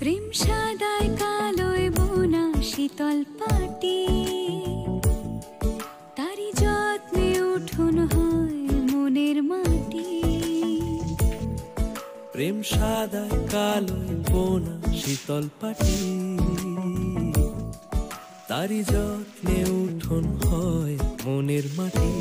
প্রেম সাদায় কালোয় বোনা শীতল পাটি, তারি যত্নে উঠোন হয় মনের মাটি। প্রেম সাদায় কালোয় বোনা শীতল পাটি, তারি যত্নে উঠোন হয় মনের মাটি।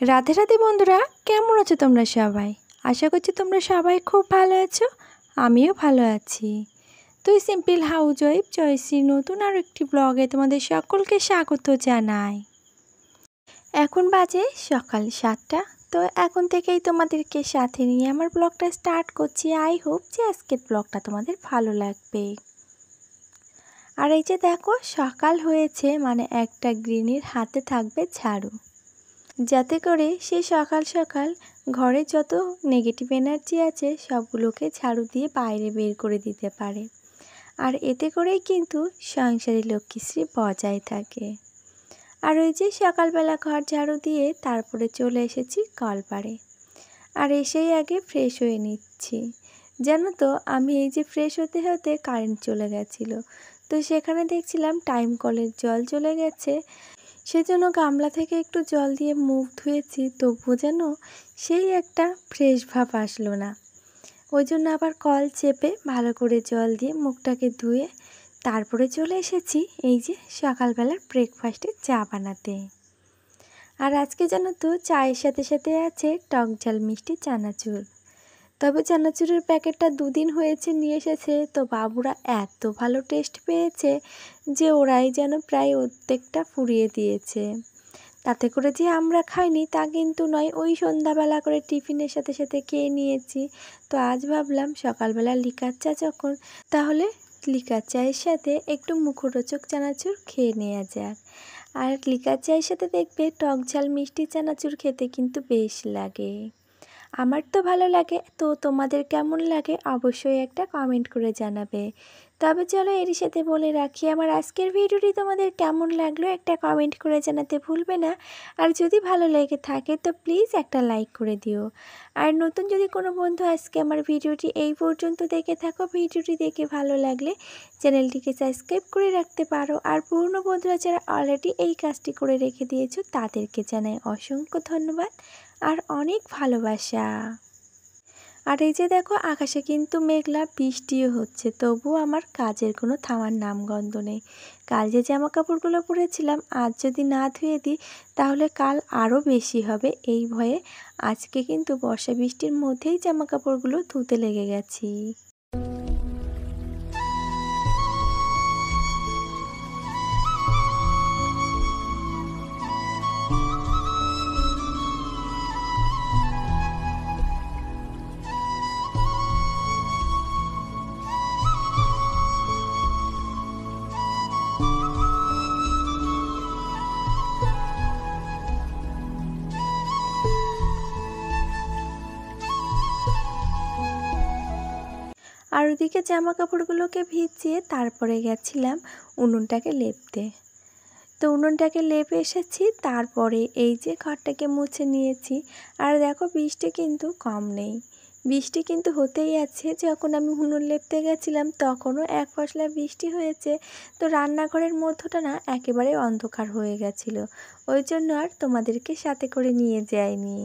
রাধে রাধে বন্ধুরা, কেমন আছো তোমরা সবাই? আশা করছি তোমরা সবাই খুব ভালো আছো, আমিও ভালো আছি। তো সিম্পল হাউসওয়াইফ জয়শ্রীর নতুন আর একটি ব্লগে তোমাদের সকলকে স্বাগত জানাই। এখন বাজে সকাল 7টা। তো এখন থেকেই তোমাদেরকে সাথে নিয়ে আমার ব্লগটা স্টার্ট করছি। আই হোপ যে আজকের ব্লগটা তোমাদের ভালো লাগবে। আর এই যে দেখো, সকাল হয়েছে মানে একটা গৃহিণীর হাতে থাকবে ঝাড়ু, যাতে করে সে সকাল সকাল ঘরে যত নেগেটিভ এনার্জি আছে সবগুলোকে ঝাড়ু দিয়ে বাইরে বের করে দিতে পারে। আর এতে করেই কিন্তু সংসারে লক্ষ্মীশ্রী বজায় থাকে। আর ওই যে সকালবেলা ঘর ঝাড়ু দিয়ে তারপরে চলে এসেছি কলপাড়ে। আর এসেই আগে ফ্রেশ হয়ে নিচ্ছি। জানো তো, আমি এই যে ফ্রেশ হতে হতে কারেন্ট চলে গেছিলো। তো সেখানে দেখছিলাম টাইম কলের জল চলে গেছে, সেজন্য গামলা থেকে একটু জল দিয়ে মুখ ধুয়েছি, তবুও যেন সেই একটা ফ্রেশ ভাব আসলো না। ওই জন্য আবার কল চেপে ভালো করে জল দিয়ে মুখটাকে ধুয়ে তারপরে চলে এসেছি এই যে সকালবেলার ব্রেকফাস্টে চা বানাতে। আর আজকে জানো তো, চায়ের সাথে সাথে আছে টক ঝাল মিষ্টি চানাচুর। তবে চানাচুরের প্যাকেটটা 2 দিন হয়েছে নিয়ে এসেছে, তো বাবুরা এত ভালো টেস্ট পেয়েছে যে ওরাই যেন প্রায় অর্ধেকটা ফুরিয়ে দিয়েছে। তাতে করে যে আমরা খাইনি তা কিন্তু নয়, ওই সন্ধ্যাবেলা করে টিফিনের সাথে সাথে খেয়ে নিয়েছি। তো আজ ভাবলাম সকালবেলা লিকার চা যখন, তাহলে লিকার চায়ের সাথে একটু মুখরোচক চানাচুর খেয়ে নেওয়া যাক। আর লিকার চায়ের সাথে দেখবে টক ঝাল মিষ্টি চানাচুর খেতে কিন্তু বেশ লাগে। আমার তো ভালো লাগে, তো তোমাদের কেমন লাগে অবশ্যই একটা কমেন্ট করে জানাবে। তবে চলো এরই সাথে বলে রাখি, আমার আজকের ভিডিওটি তোমাদের কেমন লাগলো একটা কমেন্ট করে জানাতে ভুলবে না। আর যদি ভালো লেগে থাকে তো প্লিজ একটা লাইক করে দিও। আর নতুন যদি কোনো বন্ধু আজকে আমার ভিডিওটি এই পর্যন্ত দেখে থাকো, ভিডিওটি দেখে ভালো লাগলে চ্যানেলটিকে সাবস্ক্রাইব করে রাখতে পারো। আর পুরনো বন্ধুরা যারা অলরেডি এই কাজটি করে রেখে দিয়েছো তাদেরকে জানাই অসংখ্য ধন্যবাদ আর অনেক ভালোবাসা। আর এই যে দেখো, আকাশে কিন্তু মেঘলা, বৃষ্টিও হচ্ছে, তবুও আমার কাজের কোনো থামার নামগন্ধ নেই। কাল যে জামা কাপড়গুলো পরেছিলাম আজ যদি না ধুয়ে দিই তাহলে কাল আরও বেশি হবে, এই ভয়ে আজকে কিন্তু বর্ষা বৃষ্টির মধ্যেই জামা কাপড়গুলো ধুতে লেগে গেছি। আর ওদিকে জামা কাপড়গুলোকে ভিজিয়ে তারপরে গেছিলাম উনুনটাকে লেপতে। তো উনুনটাকে লেপে এসেছি, তারপরে এই যে ঘরটাকে মুছে নিয়েছি। আর দেখো, বৃষ্টি কিন্তু কম নেই, বৃষ্টি কিন্তু হতেই আছে। যখন আমি উনুন লেপতে গেছিলাম তখনও এক পশলা বৃষ্টি হয়েছে। তো রান্নাঘরের মধ্যটা না একেবারে অন্ধকার হয়ে গেছিলো, ওই জন্য আর তোমাদেরকে সাথে করে নিয়ে যাইনি।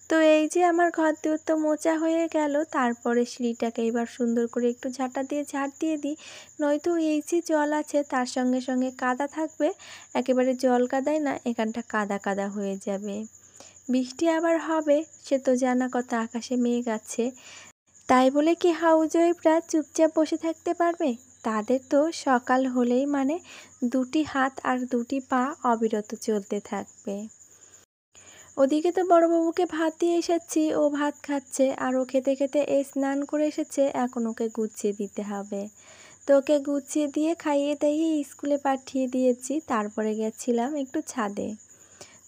তো এই যে আমার ঘর দুয়ার তো মোছা হয়ে গেল, তারপরে সিঁড়িটাকে এবার সুন্দর করে একটু ঝাঁটা দিয়ে ঝাড় দিয়ে দিই, নয়তো এই যে জল আছে তার সঙ্গে সঙ্গে কাদা থাকবে, একেবারে জল কাদায় না এখানটা কাদা কাদা হয়ে যাবে। বৃষ্টি আবার হবে সে তো জানা কথা, আকাশে মেঘ আছে, তাই বলে কি হাউসওয়াইফরা চুপচাপ বসে থাকতে পারবে? তাদের তো সকাল হলেই মানে 2টি হাত আর 2টি পা অবিরত চলতে থাকবে। ওদিকে তো বড়োবাবুকে ভাত দিয়ে এসেছি, ও ভাত খাচ্ছে, আর ও খেতে খেতে স্নান করে এসেছে, এখন ওকে গুছিয়ে দিতে হবে। তো ওকে গুছিয়ে দিয়ে খাইয়ে দাইয়ে স্কুলে পাঠিয়ে দিয়েছি। তারপরে গেছিলাম একটু ছাদে।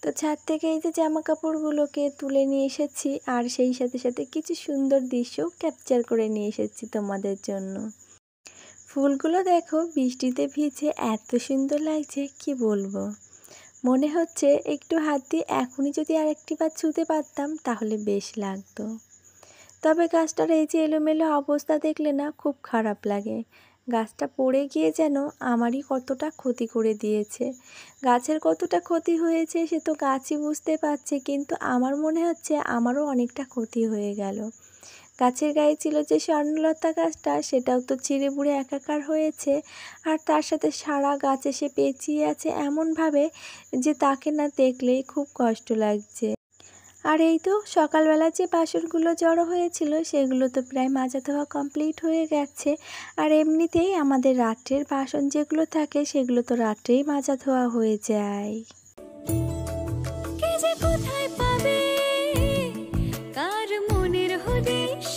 তো ছাদ থেকে এই যে জামা কাপড়গুলোকে তুলে নিয়ে এসেছি, আর সেই সাথে সাথে কিছু সুন্দর দৃশ্য ক্যাপচার করে নিয়ে এসেছি তোমাদের জন্য। ফুলগুলো দেখো বৃষ্টিতে ভিজে এত সুন্দর লাগছে কি বলবো। মনে হচ্ছে একটু হাত দিয়ে এখনই যদি আরেকটি বার ছুঁতে পারতাম তাহলে বেশ লাগতো। তবে গাছটার এই যে এলোমেলো অবস্থা দেখলে না খুব খারাপ লাগে। গাছটা পড়ে গিয়ে যেন আমারই কতটা ক্ষতি করে দিয়েছে। গাছের কতটা ক্ষতি হয়েছে সে তো গাছই বুঝতে পারছে, কিন্তু আমার মনে হচ্ছে আমারও অনেকটা ক্ষতি হয়ে গেল। গাছের গায়ে ছিল যে স্বর্ণলতা গাছটা, সেটাও তো ছিঁড়ে বুড়ে একাকার হয়েছে। আর তার সাথে সারা গাছ এসে পেঁচিয়ে আছে এমনভাবে যে তাকে না দেখলেই খুব কষ্ট লাগছে। আর এই তো সকালবেলা যে বাসনগুলো জড়ো হয়েছিল সেগুলো তো প্রায় মাজা ধোয়া কমপ্লিট হয়ে গেছে। আর এমনিতেই আমাদের রাত্রের বাসন যেগুলো থাকে সেগুলো তো রাত্রেই মাজা ধোয়া হয়ে যায়। কে যে কোথায় পাবে কার মনের হদিশ,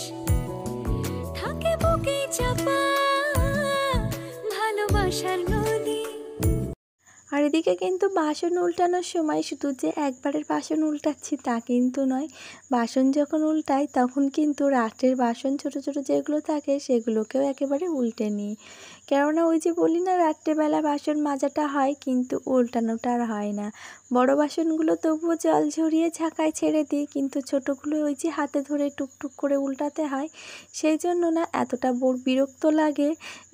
থাকে বুকে চাপা ভালোবাসার নদী। আর এদিকে কিন্তু বাসন উল্টানোর সময় শুধু যে একবারের বাসন উল্টাচ্ছি তা কিন্তু নয়। বাসন যখন উল্টাই তখন কিন্তু রাত্রের বাসন ছোট ছোট যেগুলো থাকে সেগুলোকেও একেবারে উল্টে নিই। কেননা ওই যে বলি না রাত্রেবেলা বাসন মাজাটা হয় কিন্তু উল্টানোটা আর হয় না। বড় বাসনগুলো তবুও জল ঝরিয়ে ঝাঁকায় ছেড়ে দিই, কিন্তু ছোটোগুলো ওই যে হাতে ধরে টুকটুক করে উল্টাতে হয়। সেই জন্য না এতটা বিরক্ত লাগে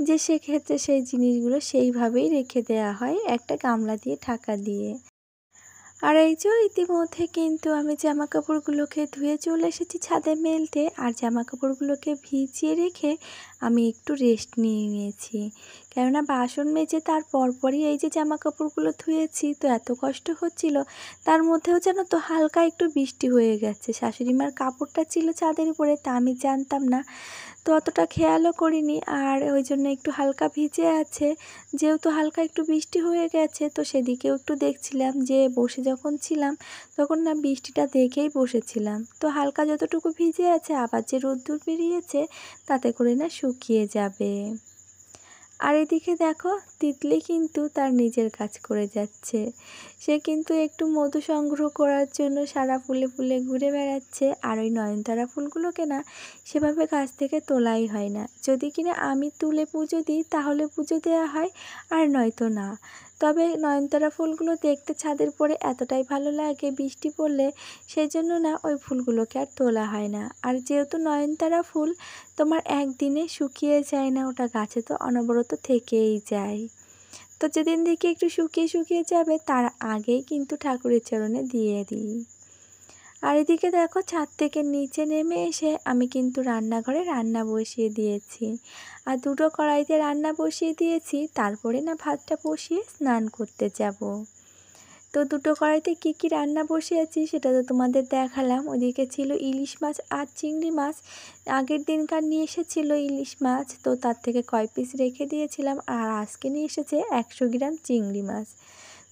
যে সেক্ষেত্রে সেই জিনিসগুলো সেইভাবেই রেখে দেওয়া হয় একটা গামলা দিয়ে ঢাকা দিয়ে। আর এই যে ইতিমধ্যে কিন্তু আমি জামা কাপড়গুলোকে ধুয়ে চলে এসেছি ছাদে মেলতে। আর জামা কাপড়গুলোকে ভিজিয়ে রেখে আমি একটু রেস্ট নিয়ে নিয়েছি, কেননা বাসন মেজে তার পরপরই এই যে জামা কাপড়গুলো ধুয়েছি তো এত কষ্ট হচ্ছিল। তার মধ্যেও যেন তো হালকা একটু বৃষ্টি হয়ে গেছে। শাশুড়িমার কাপড়টা ছিল ছাদের উপরে, তা আমি জানতাম না, তো অতটা খেয়ালও করিনি। আর ওই জন্য একটু হালকা ভিজে আছে, যেহেতু হালকা একটু বৃষ্টি হয়ে গেছে তো সেদিকেও একটু দেখছিলাম। যে বসে যখন ছিলাম তখন না বৃষ্টিটা দেখেই বসেছিলাম, তো হালকা যতটুকু ভিজে আছে আবার যে রোদ্দুর বেরিয়েছে তাতে করে না শুকিয়ে যাবে। আর এদিকে দেখো তিতলি কিন্তু তার নিজের কাজ করে যাচ্ছে। সে কিন্তু একটু মধু সংগ্রহ করার জন্য সারা ফুলে ফুলে ঘুরে বেড়াচ্ছে। আর ওই নয়নতারা ফুলগুলোকে না সেভাবে গাছ থেকে তোলাই হয় না, যদি কিনা আমি তুলে পুজো দিই তাহলে পুজো দেওয়া হয়, আর নয়তো না। তবে নয়নতারা ফুলগুলো দেখতে ছাদের পরে এতটাই ভালো লাগে বৃষ্টি পড়লে, সেই জন্য না ওই ফুলগুলোকে আর তোলা হয় না। আর যেহেতু নয়নতারা ফুল তোমার একদিনে শুকিয়ে যায় না, ওটা গাছে তো অনবরত থেকেই যায়। তো যেদিন দেখি একটু শুকিয়ে শুকিয়ে যাবে তার আগেই কিন্তু ঠাকুরের চরণে দিয়ে দিই। আর এদিকে দেখো ছাদ থেকে নিচে নেমে এসে আমি কিন্তু রান্নাঘরে রান্না বসিয়ে দিয়েছি। আর দুটো কড়াইতে রান্না বসিয়ে দিয়েছি, তারপরে না ভাতটা বসিয়ে স্নান করতে যাব। তো দুটো কড়াইতে কী কী রান্না বসিয়েছি সেটা তো তোমাদের দেখালাম। ওদিকে ছিল ইলিশ মাছ আর চিংড়ি মাছ। আগের দিনকার নিয়ে এসেছিলো ইলিশ মাছ, তো তার থেকে কয় পিস রেখে দিয়েছিলাম। আর আজকে নিয়ে এসেছে 100 গ্রাম চিংড়ি মাছ,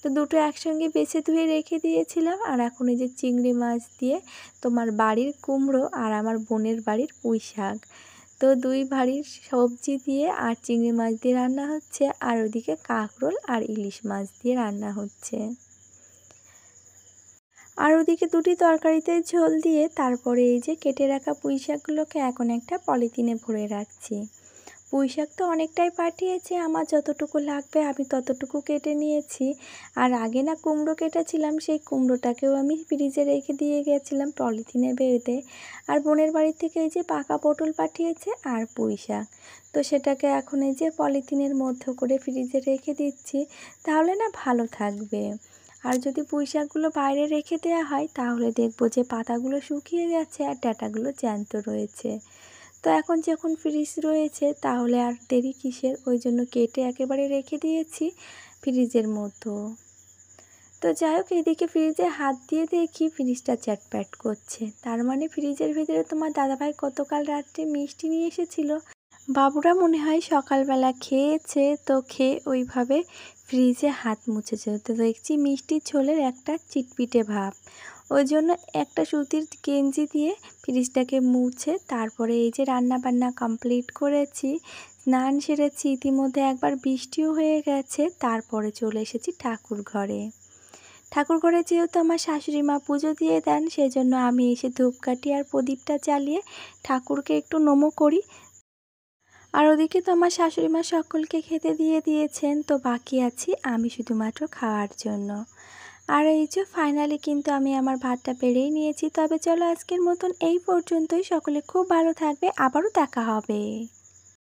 তো দুটো একসঙ্গে বেছে ধুয়ে রেখে দিয়েছিলাম। আর এখন এই যে চিংড়ি মাছ দিয়ে তোমার বাড়ির কুমড়ো আর আমার বোনের বাড়ির পুঁই শাক, তো দুই বাড়ির সবজি দিয়ে আর চিংড়ি মাছ দিয়ে রান্না হচ্ছে। আর ওদিকে কাঁকরোল আর ইলিশ মাছ দিয়ে রান্না হচ্ছে। আর ওদিকে দুটি তরকারিতে ঝোল দিয়ে তারপরে এই যে কেটে রাখা পুঁই শাকগুলোকে এখন একটা পলিথিনে ভরে রাখছি। পুঁই শাক তো অনেকটাই পাঠিয়েছে, আমার যতটুকু লাগবে আমি ততটুকু কেটে নিয়েছি। আর আগে না কুমড়ো কেটেছিলাম, সেই কুমড়োটাকেও আমি ফ্রিজে রেখে দিয়ে গেছিলাম পলিথিনে বেঁধে। আর বোনের বাড়ি থেকে এই যে পাকা পটল পাঠিয়েছে আর পুঁই শাক, তো সেটাকে এখন এই যে পলিথিনের মধ্যে করে ফ্রিজে রেখে দিচ্ছি, তাহলে না ভালো থাকবে। আর যদি পুঁই শাকগুলো বাইরে রেখে দেওয়া হয় তাহলে দেখবো যে পাতাগুলো শুকিয়ে গেছে আর ডাঁটাগুলো জ্যান্ত রয়েছে। তো এখন যখন ফ্রিজ রয়েছে তাহলে আর দেরি কিসের, ওই জন্য কেটে একেবারে রেখে দিয়েছি ফ্রিজের মধ্যে। তো যাই হোক এদিকে ফ্রিজে হাত দিয়ে দেখি ফ্রিজটা চ্যাটপ্যাট করছে, তার মানে ফ্রিজের ভিতরে তোমার দাদাভাই গতকাল রাত্রে মিষ্টি নিয়ে এসেছিলো। বাবুরা মনে হয় সকালবেলা খেয়েছে, তো খেয়ে ওইভাবে ফ্রিজে হাত মুছেছে, তো দেখছি মিষ্টির ঝোলের একটা চিটপিটে ভাব। ওই জন্য একটা সুতির গেঞ্জি দিয়ে ফ্রিজটাকে মুছে তারপরে এই যে রান্না বান্না কমপ্লিট করেছি, স্নান সেরেছি, ইতিমধ্যে একবার বৃষ্টিও হয়ে গেছে। তারপরে চলে এসেছি ঠাকুর ঘরে। ঠাকুর ঘরে যেহেতু আমার শাশুড়ি মা পুজো দিয়ে দেন, সেজন্য আমি এসে ধূপকাঠি আর প্রদীপটা জ্বালিয়ে ঠাকুরকে একটু নমো করি। আর ওদিকে তো আমার শাশুড়ি মা সকলকে খেতে দিয়ে দিয়েছেন, তো বাকি আছি আমি শুধুমাত্র খাওয়ার জন্য। আর এই যে ফাইনালি কিন্তু আমি আমার ভাতটা বেড়েই নিয়েছি। তবে চলো আজকের মতন এই পর্যন্তই। সকলে খুব ভালো থাকবে, আবারও দেখা হবে।